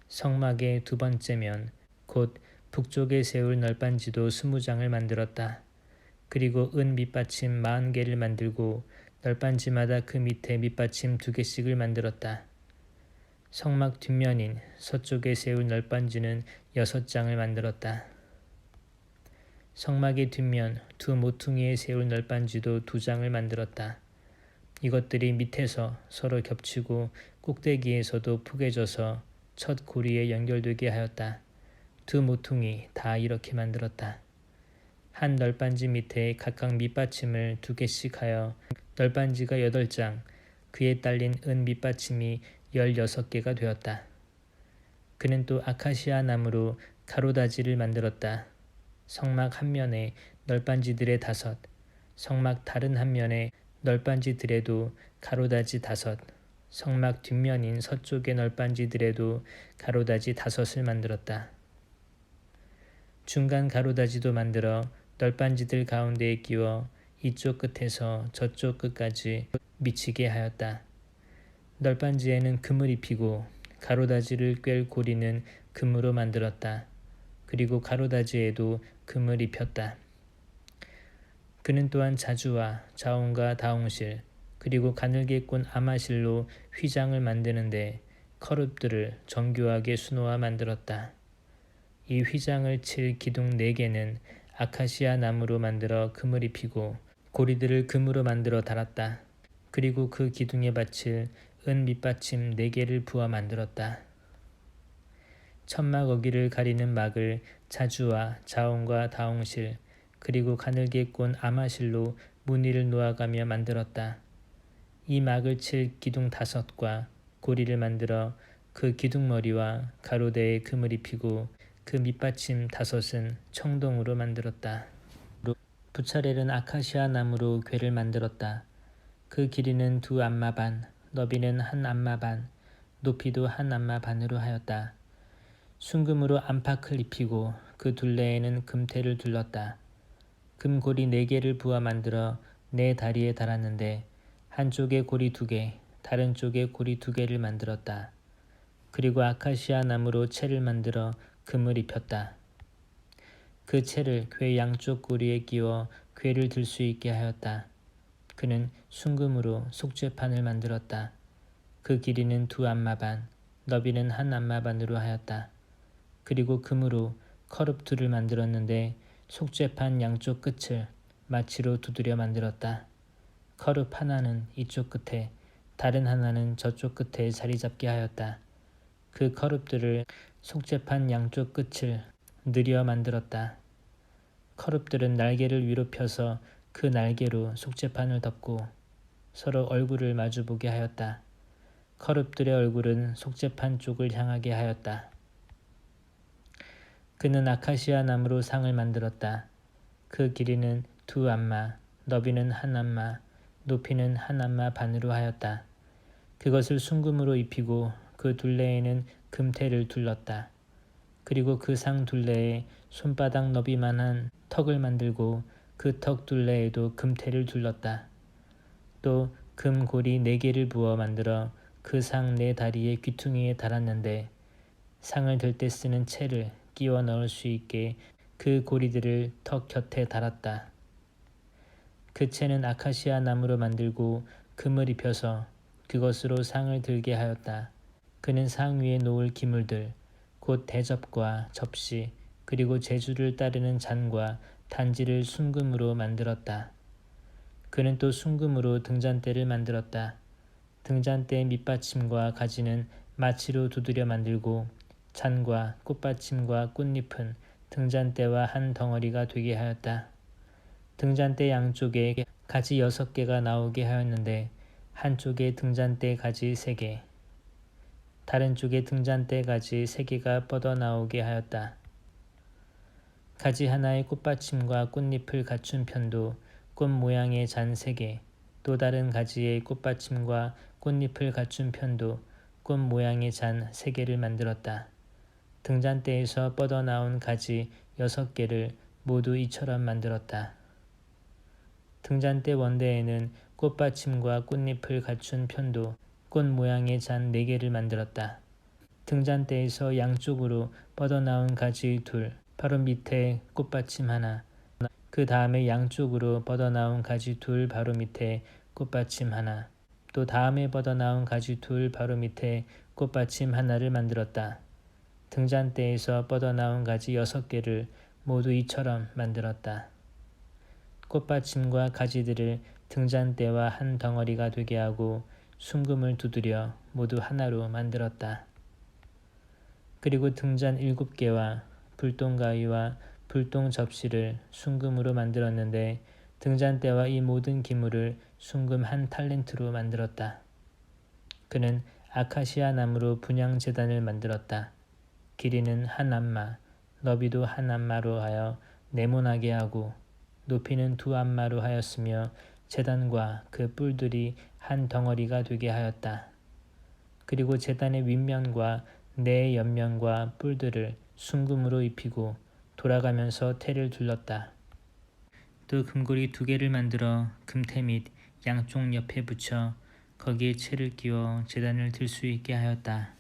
성막의 두 번째 면, 곧 북쪽에 세울 널빤지도 20장을 만들었다. 그리고 은 밑받침 40개를 만들고 널빤지마다 그 밑에 밑받침 2개씩을 만들었다. 성막 뒷면인 서쪽에 세울 널빤지는 6장을 만들었다. 성막의 뒷면 두 모퉁이에 세울 널빤지도 2장을 만들었다. 이것들이 밑에서 서로 겹치고 꼭대기에서도 푸개져서 첫 고리에 연결되게 하였다. 두 모퉁이 다 이렇게 만들었다. 한 널빤지 밑에 각각 밑받침을 2개씩 하여 널빤지가 8장, 그에 딸린 은 밑받침이 16개가 되었다. 그는 또 아카시아 나무로 가로다지를 만들었다. 성막 한 면에 널빤지들의 5, 성막 다른 한 면에 널빤지들에도 가로다지 5, 성막 뒷면인 서쪽의 널빤지들에도 가로다지 5을 만들었다. 중간 가로다지도 만들어 널빤지들 가운데에 끼워 이쪽 끝에서 저쪽 끝까지 미치게 하였다. 널빤지에는 금을 입히고 가로다지를 꿰 고리는 금으로 만들었다. 그리고 가로다지에도 금을 입혔다. 그는 또한 자주와 자홍과 다홍실 그리고 가늘게 꼰 아마실로 휘장을 만드는데 커룹들을 정교하게 수놓아 만들었다. 이 휘장을 칠 기둥 4개는 아카시아 나무로 만들어 금을 입히고 고리들을 금으로 만들어 달았다. 그리고 그 기둥에 받칠 은 밑받침 4개를 부어 만들었다. 천막 어기를 가리는 막을 자주와 자홍과 다홍실 그리고 가늘게 꼰 아마실로 무늬를 놓아가며 만들었다. 이 막을 칠 기둥 5과 고리를 만들어 그 기둥머리와 가로대에 금을 입히고 그 밑받침 5은 청동으로 만들었다. 부차렐은 아카시아 나무로 궤를 만들었다. 그 길이는 2안마 반, 너비는 1안마 반, 높이도 1안마 반으로 하였다. 순금으로 안팎을 입히고 그 둘레에는 금테를 둘렀다. 금고리 4개를 부어 만들어 4다리에 달았는데 한쪽에 고리 2개, 다른 쪽에 고리 2개를 만들었다. 그리고 아카시아 나무로 채를 만들어 금을 입혔다. 그 채를 궤 양쪽 고리에 끼워 궤를 들 수 있게 하였다. 그는 순금으로 속죄판을 만들었다. 그 길이는 2안마 반, 너비는 1안마 반으로 하였다. 그리고 금으로 커룹 2를 만들었는데 속죄판 양쪽 끝을 마치로 두드려 만들었다. 커룹 하나는 이쪽 끝에, 다른 하나는 저쪽 끝에 자리 잡게 하였다. 그 커룹들을 속죄판 양쪽 끝을 느려 만들었다. 커룹들은 날개를 위로 펴서 그 날개로 속죄판을 덮고 서로 얼굴을 마주보게 하였다. 커룹들의 얼굴은 속죄판 쪽을 향하게 하였다. 그는 아카시아 나무로 상을 만들었다. 그 길이는 2안마, 너비는 1안마, 높이는 1안마 반으로 하였다. 그것을 순금으로 입히고 그 둘레에는 금테를 둘렀다. 그리고 그 상 둘레에 손바닥 너비만한 턱을 만들고 그 턱 둘레에도 금테를 둘렀다. 또 금고리 4개를 부어 만들어 그 상 4다리의 귀퉁이에 달았는데 상을 들 때 쓰는 채를 끼워 넣을 수 있게 그 고리들을 턱 곁에 달았다. 그 채는 아카시아 나무로 만들고 금을 입혀서 그것으로 상을 들게 하였다. 그는 상 위에 놓을 기물들 곧 대접과 접시 그리고 제주를 따르는 잔과 단지를 순금으로 만들었다. 그는 또 순금으로 등잔대를 만들었다. 등잔대의 밑받침과 가지는 마치로 두드려 만들고 잔과 꽃받침과 꽃잎은 등잔대와 한 덩어리가 되게 하였다. 등잔대 양쪽에 가지 6개가 나오게 하였는데 한쪽에 등잔대 가지 3개, 다른 쪽에 등잔대 가지 3개가 뻗어나오게 하였다. 가지 하나의 꽃받침과 꽃잎을 갖춘 편도 꽃 모양의 잔 3개, 또 다른 가지의 꽃받침과 꽃잎을 갖춘 편도 꽃 모양의 잔 3개를 만들었다. 등잔대에서 뻗어나온 가지 6개를 모두 이처럼 만들었다. 등잔대 원대에는 꽃받침과 꽃잎을 갖춘 편도 꽃 모양의 잔 4개를 만들었다. 등잔대에서 양쪽으로 뻗어나온 가지 2, 바로 밑에 꽃받침 하나, 그 다음에 양쪽으로 뻗어나온 가지 2 바로 밑에 꽃받침 하나, 또 다음에 뻗어나온 가지 2 바로 밑에 꽃받침 하나를 만들었다. 등잔대에서 뻗어나온 가지 6개를 모두 이처럼 만들었다. 꽃받침과 가지들을 등잔대와 한 덩어리가 되게 하고 순금을 두드려 모두 하나로 만들었다. 그리고 등잔 7개와 불똥가위와 불똥 접시를 순금으로 만들었는데 등잔대와 이 모든 기물을 순금 1탈렌트로 만들었다. 그는 아카시아 나무로 분향 제단을 만들었다. 길이는 1안마, 너비도 1안마로 하여 네모나게 하고 높이는 2안마로 하였으며 제단과 그 뿔들이 한 덩어리가 되게 하였다. 그리고 제단의 윗면과 네 옆면과 뿔들을 순금으로 입히고 돌아가면서 테를 둘렀다. 또 금고리 2개를 만들어 금테 및 양쪽 옆에 붙여 거기에 채를 끼워 제단을 들 수 있게 하였다.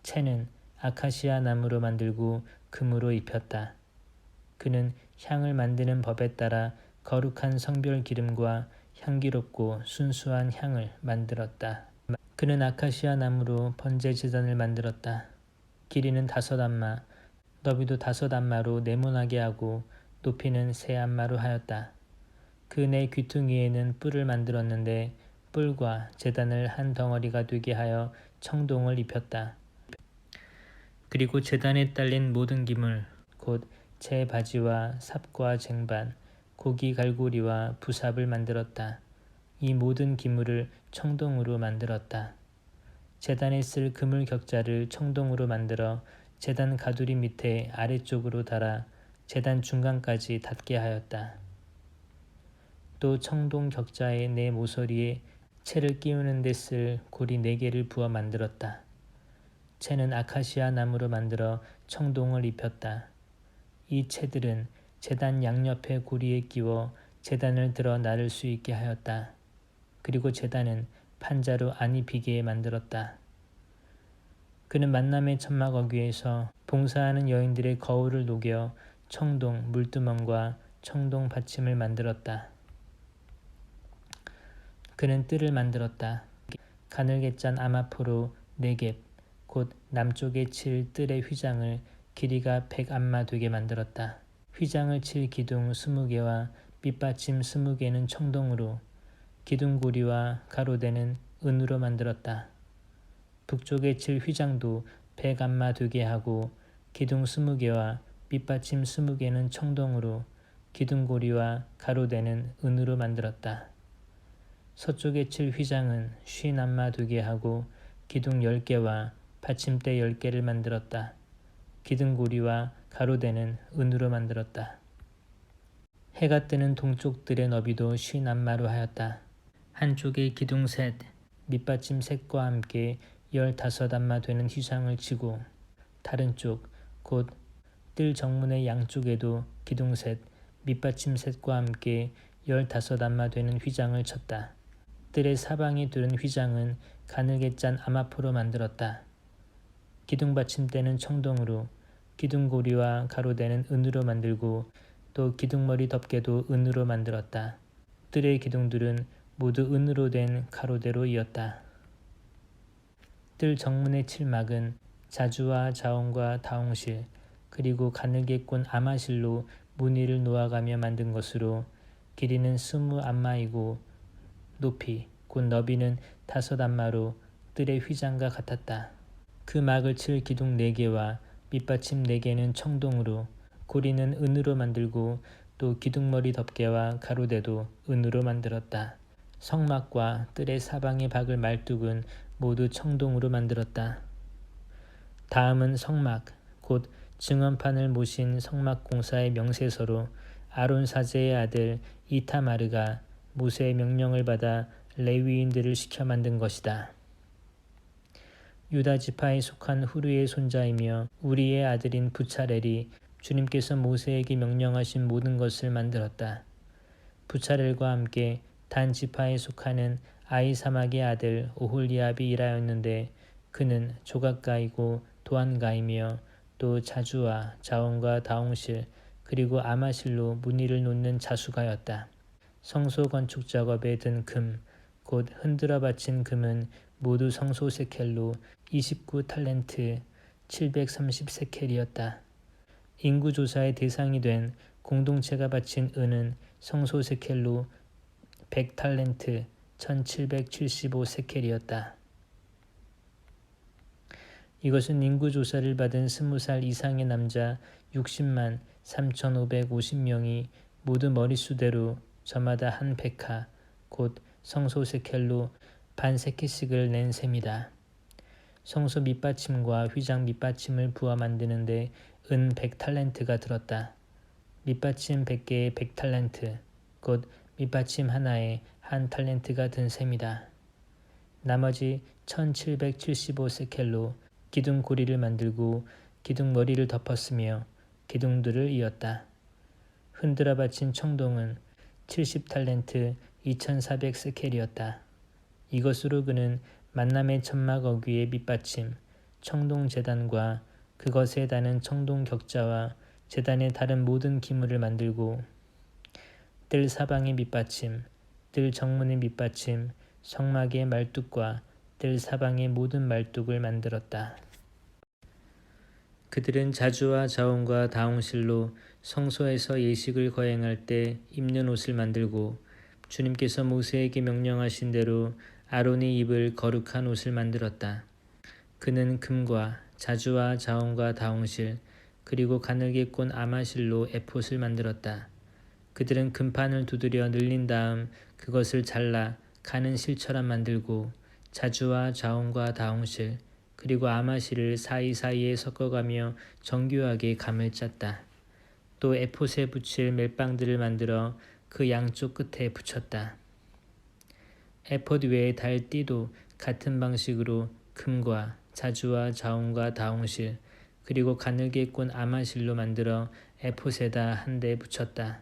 채는 아카시아 나무로 만들고 금으로 입혔다. 그는 향을 만드는 법에 따라 거룩한 성별 기름과 향기롭고 순수한 향을 만들었다. 그는 아카시아 나무로 번제 제단을 만들었다. 길이는 5안마, 너비도 5안마로 네모나게 하고 높이는 3안마로 하였다. 그 네 귀퉁이에는 뿔을 만들었는데 뿔과 제단을 한 덩어리가 되게 하여 청동을 입혔다. 그리고 제단에 딸린 모든 기물, 곧 채 바지와 삽과 쟁반, 고기 갈고리와 부삽을 만들었다. 이 모든 기물을 청동으로 만들었다. 제단에 쓸 그물 격자를 청동으로 만들어 제단 가두리 밑에 아래쪽으로 달아 제단 중간까지 닿게 하였다. 또 청동 격자의 네 모서리에 채를 끼우는 데 쓸 고리 4개를 부어 만들었다. 채는 아카시아 나무로 만들어 청동을 입혔다. 이 채들은 제단 양옆의 고리에 끼워 제단을 들어 나를 수 있게 하였다. 그리고 제단은 판자로 안이 비게 만들었다. 그는 만남의 천막 어귀에서 봉사하는 여인들의 거울을 녹여 청동 물두멍과 청동 받침을 만들었다. 그는 뜰을 만들었다. 가늘게 짠 아마포로 4갭, 곧 남쪽에 칠 뜰의 휘장을 길이가 100안마 되게 만들었다. 휘장을 칠 기둥 20개와 밑받침 20개는 청동으로, 기둥고리와 가로대는 은으로 만들었다. 북쪽에 칠 휘장도 100안마 되게 하고 기둥 20개와 밑받침 20개는 청동으로, 기둥고리와 가로대는 은으로 만들었다. 서쪽에 칠 휘장은 50안마 되게 하고 기둥 10개와 받침대 10개를 만들었다. 기둥고리와 가로대는 은으로 만들었다. 해가 뜨는 동쪽 뜰의 너비도 50안마로 하였다. 한쪽에 기둥 셋, 밑받침 셋과 함께 15안마 되는 휘장을 치고 다른 쪽 곧 뜰 정문의 양쪽에도 기둥 셋, 밑받침 셋과 함께 15안마 되는 휘장을 쳤다. 뜰의 사방에 두른 휘장은 가늘게 짠 암화포로 만들었다. 기둥 받침대는 청동으로, 기둥 고리와 가로대는 은으로 만들고 또 기둥머리 덮개도 은으로 만들었다. 뜰의 기둥들은 모두 은으로 된 가로대로 이었다. 뜰 정문의 칠막은 자주와 자원과 다홍실 그리고 가늘게 꼰 아마실로 무늬를 놓아가며 만든 것으로 길이는 20안마이고 높이 곧 너비는 5안마로 뜰의 휘장과 같았다. 그 막을 칠 기둥 4개와 밑받침 4개는 청동으로 고리는 은으로 만들고 또 기둥머리 덮개와 가로대도 은으로 만들었다. 성막과 뜰의 사방에 박을 말뚝은 모두 청동으로 만들었다. 다음은 성막, 곧 증언판을 모신 성막공사의 명세서로 아론 사제의 아들 이타마르가 모세의 명령을 받아 레위인들을 시켜 만든 것이다. 유다 지파에 속한 후르의 손자이며 우리의 아들인 부차렐이 주님께서 모세에게 명령하신 모든 것을 만들었다. 부차렐과 함께 단 지파에 속하는 아히사막의 아들 오홀리압이 일하였는데 그는 조각가이고 도안가이며 또 자주와 자원과 다홍실 그리고 아마실로 무늬를 놓는 자수가였다. 성소 건축 작업에 든 금, 곧 흔들어 바친 금은 모두 성소 세켈로 29탈렌트 730세켈이었다. 인구조사의 대상이 된 공동체가 바친 은은 성소 세켈로 100탈렌트 1775세켈이었다. 이것은 인구조사를 받은 20살 이상의 남자 60만 3550명이 모두 머릿수대로 저마다 한 백하 곧 성소 세켈로 반 세켈씩을 낸 셈이다. 성소 밑받침과 휘장 밑받침을 부어 만드는데 은 100탈렌트가 들었다. 밑받침 100개에 100탈렌트 곧 밑받침 하나에 한 탈렌트가 든 셈이다. 나머지 1775세켈로 기둥 고리를 만들고 기둥 머리를 덮었으며 기둥들을 이었다. 흔들어 바친 청동은 70탈렌트 2400세켈이었다. 이것으로 그는 만남의 천막 어귀의 밑받침, 청동 제단과 그것에 다는 청동 격자와 제단의 다른 모든 기물을 만들고 뜰 사방의 밑받침, 뜰 정문의 밑받침, 성막의 말뚝과 뜰 사방의 모든 말뚝을 만들었다. 그들은 자주와 자원과 다홍실로 성소에서 예식을 거행할 때 입는 옷을 만들고 주님께서 모세에게 명령하신 대로 아론이 입을 거룩한 옷을 만들었다. 그는 금과 자주와 자원과 다홍실 그리고 가늘게 꼰 아마실로 에봇을 만들었다. 그들은 금판을 두드려 늘린 다음 그것을 잘라 가는 실처럼 만들고 자주와 자원과 다홍실 그리고 아마실을 사이사이에 섞어가며 정교하게 감을 짰다. 또 에봇에 붙일 멜빵들을 만들어 그 양쪽 끝에 붙였다. 에봇 외의 달띠도 같은 방식으로 금과 자주와 자원과 다홍실 그리고 가늘게 꼰 아마실로 만들어 에봇에다 한 대 붙였다.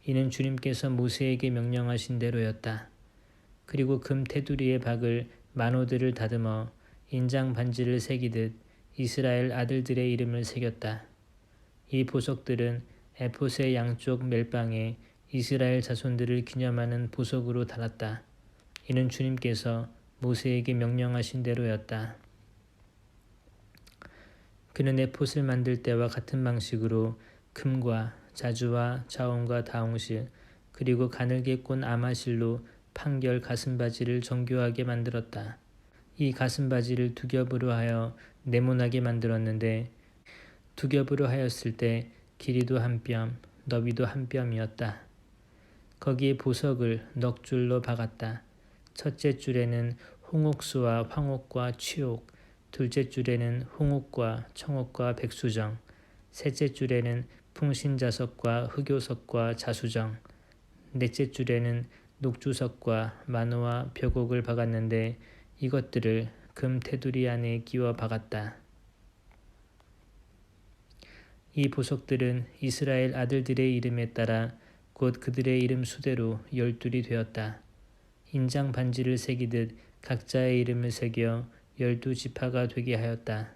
이는 주님께서 모세에게 명령하신 대로였다. 그리고 금 테두리의 박을 만호들을 다듬어 인장 반지를 새기듯 이스라엘 아들들의 이름을 새겼다. 이 보석들은 에봇의 양쪽 멜빵에 이스라엘 자손들을 기념하는 보석으로 달았다. 이는 주님께서 모세에게 명령하신 대로였다. 그는 에봇을 만들 때와 같은 방식으로 금과 자주와 자원과 다홍실 그리고 가늘게 꼰 아마실로 판결 가슴바지를 정교하게 만들었다. 이 가슴바지를 두 겹으로 하여 네모나게 만들었는데 두 겹으로 하였을 때 길이도 한 뼘, 너비도 한 뼘이었다. 거기에 보석을 넉 줄로 박았다. 첫째 줄에는 홍옥수와 황옥과 취옥, 둘째 줄에는 홍옥과 청옥과 백수정, 셋째 줄에는 풍신자석과 흑요석과 자수정, 넷째 줄에는 녹주석과 만호와 벽옥을 박았는데 이것들을 금 테두리 안에 끼워 박았다. 이 보석들은 이스라엘 아들들의 이름에 따라 곧 그들의 이름 수대로 12이 되었다. 인장 반지를 새기듯 각자의 이름을 새겨 12지파가 되게 하였다.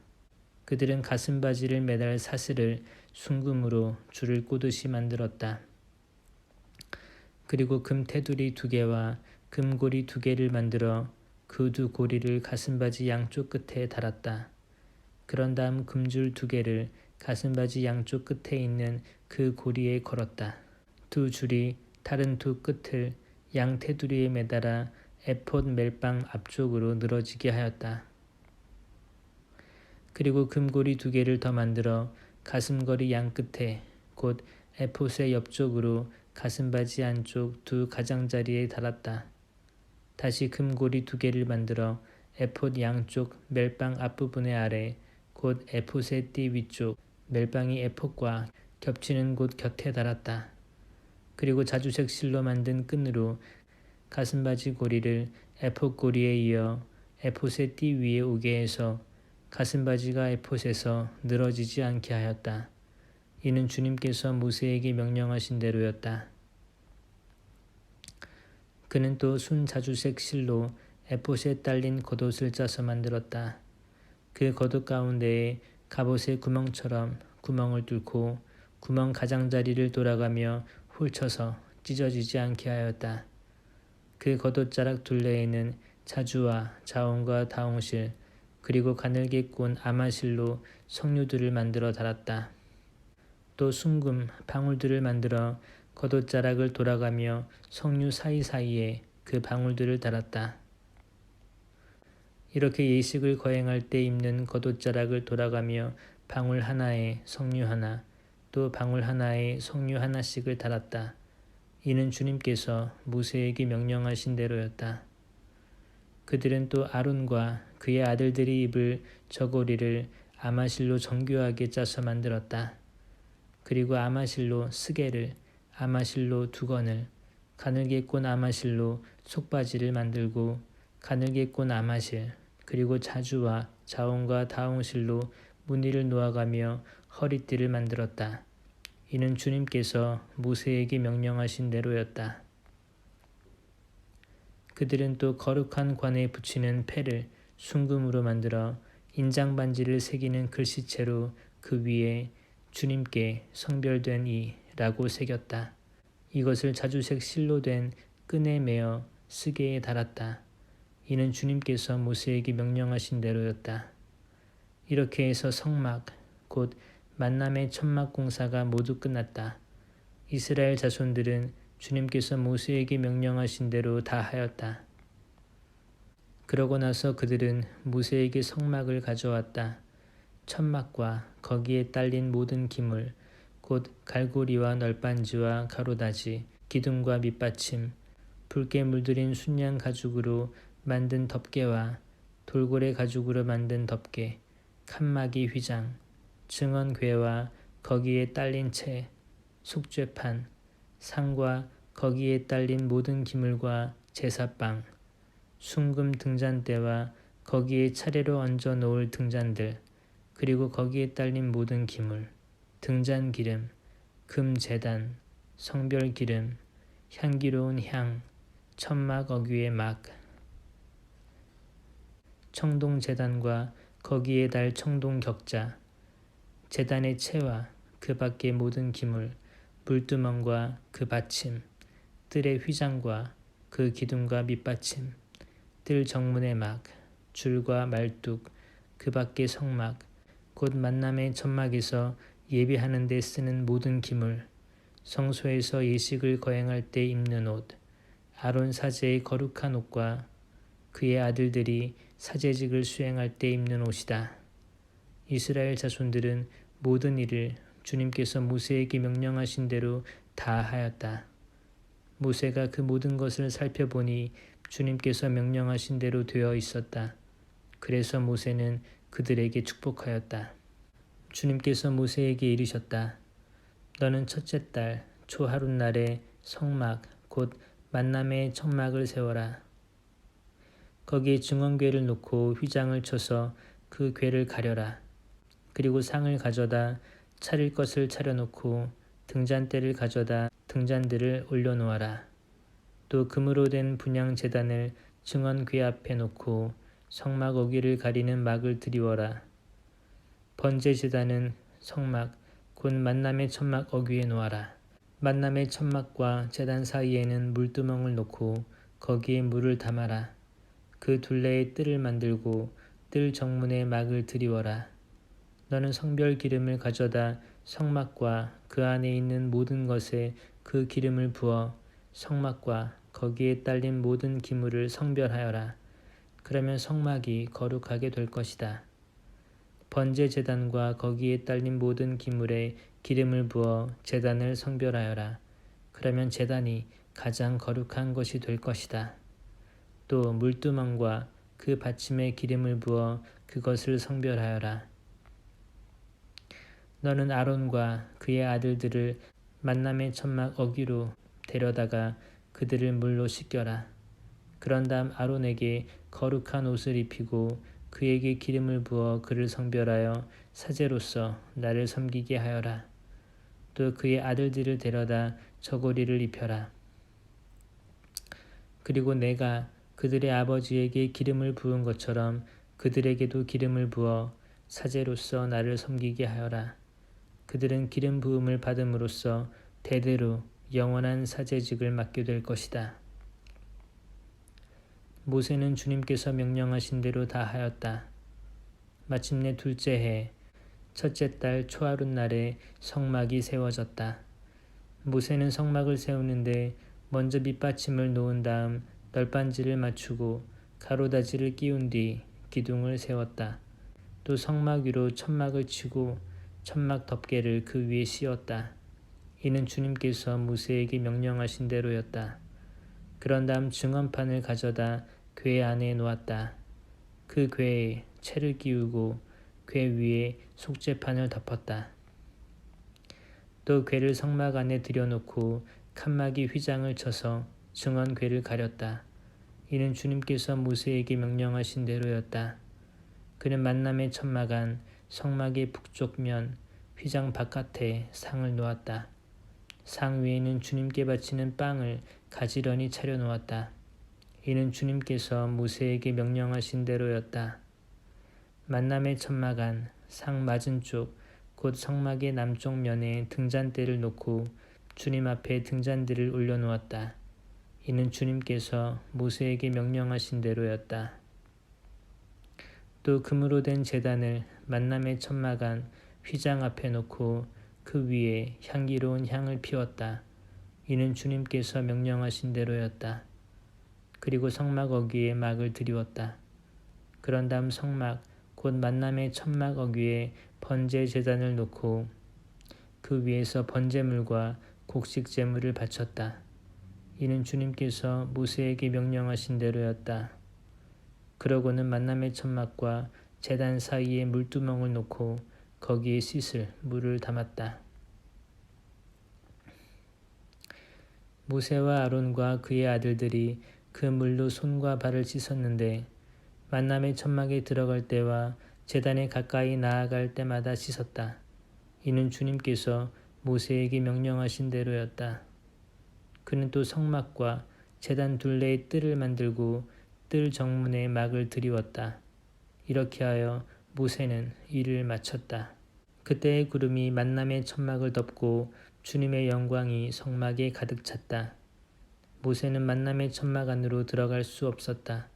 그들은 가슴바지를 매달 사슬을 순금으로 줄을 꼬듯이 만들었다. 그리고 금 테두리 2개와 금고리 2개를 만들어 그 2고리를 가슴바지 양쪽 끝에 달았다. 그런 다음 금줄 2개를 가슴바지 양쪽 끝에 있는 그 고리에 걸었다. 2줄이 다른 2 끝을 양 테두리에 매달아 에폿 멜빵 앞쪽으로 늘어지게 하였다. 그리고 금고리 2개를 더 만들어 가슴걸이 양 끝에 곧 에폿의 옆쪽으로 가슴바지 안쪽 2 가장자리에 달았다. 다시 금고리 2개를 만들어 에폿 양쪽 멜빵 앞부분의 아래 곧 에폿의 띠 위쪽 멜빵이 에폿과 겹치는 곳 곁에 달았다. 그리고 자주색 실로 만든 끈으로 가슴바지 고리를 에폿 고리에 이어 에폿의 띠 위에 오게 해서 가슴바지가 에폿에서 늘어지지 않게 하였다. 이는 주님께서 모세에게 명령하신 대로였다. 그는 또 순자주색 실로 에폿에 딸린 겉옷을 짜서 만들었다. 그 겉옷 가운데에 갑옷의 구멍처럼 구멍을 뚫고 구멍 가장자리를 돌아가며 훑쳐서 찢어지지 않게 하였다. 그 겉옷자락 둘레에는 자주와 자홍과 다홍실 그리고 가늘게 꼰 아마실로 석류들을 만들어 달았다. 또 순금 방울들을 만들어 겉옷자락을 돌아가며 석류 사이사이에 그 방울들을 달았다. 이렇게 예식을 거행할 때 입는 겉옷자락을 돌아가며 방울 하나에 석류 하나 또 방울 하나에 석류 하나씩을 달았다. 이는 주님께서 모세에게 명령하신 대로였다. 그들은 또 아론과 그의 아들들이 입을 저고리를 아마실로 정교하게 짜서 만들었다. 그리고 아마실로 스게를, 아마실로 두건을, 가늘게 꼰 아마실로 속바지를 만들고 가늘게 꼰 아마실, 그리고 자주와 자홍과 다홍실로 무늬를 놓아가며 허리띠를 만들었다. 이는 주님께서 모세에게 명령하신 대로였다. 그들은 또 거룩한 관에 붙이는 패를 순금으로 만들어 인장 반지를 새기는 글씨체로 그 위에 주님께 성별된 이라고 새겼다. 이것을 자주색 실로 된 끈에 매어 쓰개에 달았다. 이는 주님께서 모세에게 명령하신 대로였다. 이렇게 해서 성막 곧 만남의 천막 공사가 모두 끝났다. 이스라엘 자손들은 주님께서 모세에게 명령하신 대로 다 하였다. 그러고 나서 그들은 모세에게 성막을 가져왔다. 천막과 거기에 딸린 모든 기물, 곧 갈고리와 널빤지와 가로다지, 기둥과 밑받침, 붉게 물들인 순양 가죽으로 만든 덮개와 돌고래 가죽으로 만든 덮개, 칸막이 휘장, 증언궤와 거기에 딸린 채, 속죄판, 상과 거기에 딸린 모든 기물과 제사빵, 순금 등잔대와 거기에 차례로 얹어 놓을 등잔들, 그리고 거기에 딸린 모든 기물, 등잔 기름, 금 제단, 성별 기름, 향기로운 향, 천막 어귀의 막, 청동 제단과 거기에 달 청동 격자, 제단의 채와 그 밖의 모든 기물, 물두멍과 그 받침, 뜰의 휘장과 그 기둥과 밑받침, 뜰 정문의 막, 줄과 말뚝, 그 밖의 성막, 곧 만남의 천막에서 예배하는 데 쓰는 모든 기물, 성소에서 예식을 거행할 때 입는 옷, 아론 사제의 거룩한 옷과 그의 아들들이 사제직을 수행할 때 입는 옷이다. 이스라엘 자손들은 모든 일을 주님께서 모세에게 명령하신 대로 다 하였다. 모세가 그 모든 것을 살펴보니 주님께서 명령하신 대로 되어 있었다. 그래서 모세는 그들에게 축복하였다. 주님께서 모세에게 이르셨다. 너는 첫째 달 초하룻날에 성막 곧 만남의 천막을 세워라. 거기에 증언궤를 놓고 휘장을 쳐서 그 궤를 가려라. 그리고 상을 가져다 차릴 것을 차려놓고 등잔대를 가져다 등잔들을 올려놓아라. 또 금으로 된 분향 제단을 증언궤 앞에 놓고 성막 어귀를 가리는 막을 드리워라. 번제 제단은 성막 곧 만남의 천막 어귀에 놓아라. 만남의 천막과 제단 사이에는 물두멍을 놓고 거기에 물을 담아라. 그 둘레에 뜰을 만들고 뜰 정문에 막을 드리워라. 너는 성별 기름을 가져다 성막과 그 안에 있는 모든 것에 그 기름을 부어 성막과 거기에 딸린 모든 기물을 성별하여라. 그러면 성막이 거룩하게 될 것이다. 번제 제단과 거기에 딸린 모든 기물에 기름을 부어 제단을 성별하여라. 그러면 제단이 가장 거룩한 것이 될 것이다. 또 물두멍과 그 받침에 기름을 부어 그것을 성별하여라. 너는 아론과 그의 아들들을 만남의 천막 어귀로 데려다가 그들을 물로 씻겨라. 그런 다음 아론에게 거룩한 옷을 입히고 그에게 기름을 부어 그를 성별하여 사제로서 나를 섬기게 하여라. 또 그의 아들들을 데려다 저고리를 입혀라. 그리고 내가 그들의 아버지에게 기름을 부은 것처럼 그들에게도 기름을 부어 사제로서 나를 섬기게 하여라. 그들은 기름 부음을 받음으로써 대대로 영원한 사제직을 맡게 될 것이다. 모세는 주님께서 명령하신 대로 다 하였다. 마침내 둘째 해 첫째 달 초하룻 날에 성막이 세워졌다. 모세는 성막을 세우는데 먼저 밑받침을 놓은 다음 널빤지를 맞추고 가로다지를 끼운 뒤 기둥을 세웠다. 또 성막 위로 천막을 치고 천막 덮개를 그 위에 씌웠다. 이는 주님께서 모세에게 명령하신 대로였다. 그런 다음 증언판을 가져다 궤 안에 놓았다. 그 궤에 채를 끼우고 궤 위에 속죄판을 덮었다. 또 궤를 성막 안에 들여놓고 칸막이 휘장을 쳐서 증언궤를 가렸다. 이는 주님께서 모세에게 명령하신 대로였다. 그는 만남의 천막 안 성막의 북쪽 면 휘장 바깥에 상을 놓았다. 상 위에는 주님께 바치는 빵을 가지런히 차려놓았다. 이는 주님께서 모세에게 명령하신 대로였다. 만남의 천막 안 상 맞은쪽 곧 성막의 남쪽 면에 등잔대를 놓고 주님 앞에 등잔들을 올려놓았다. 이는 주님께서 모세에게 명령하신 대로였다. 또 금으로 된 제단을 만남의 천막 안 휘장 앞에 놓고 그 위에 향기로운 향을 피웠다. 이는 주님께서 명령하신 대로였다. 그리고 성막 어귀에 막을 드리웠다. 그런 다음 성막 곧 만남의 천막 어귀에 번제 제단을 놓고 그 위에서 번제물과 곡식 제물을 바쳤다. 이는 주님께서 모세에게 명령하신 대로였다. 그러고는 만남의 천막과 제단 사이에 물두멍을 놓고 거기에 씻을 물을 담았다. 모세와 아론과 그의 아들들이 그 물로 손과 발을 씻었는데 만남의 천막에 들어갈 때와 제단에 가까이 나아갈 때마다 씻었다. 이는 주님께서 모세에게 명령하신 대로였다. 그는 또 성막과 제단 둘레에 뜰을 만들고 뜰 정문에 막을 드리웠다. 이렇게 하여 모세는 일을 마쳤다. 그때의 구름이 만남의 천막을 덮고 주님의 영광이 성막에 가득 찼다. 모세는 만남의 천막 안으로 들어갈 수 없었다.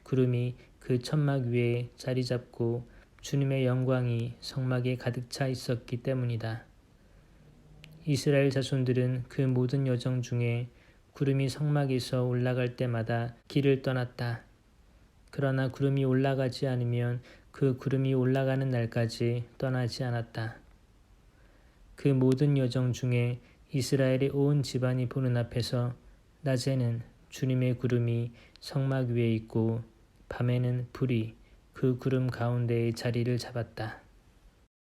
구름이 그 천막 위에 자리 잡고 주님의 영광이 성막에 가득 차 있었기 때문이다. 이스라엘 자손들은 그 모든 여정 중에 구름이 성막에서 올라갈 때마다 길을 떠났다. 그러나 구름이 올라가지 않으면 그 구름이 올라가는 날까지 떠나지 않았다. 그 모든 여정 중에 이스라엘의 온 집안이 보는 앞에서 낮에는 주님의 구름이 성막 위에 있고 밤에는 불이 그 구름 가운데에 자리를 잡았다.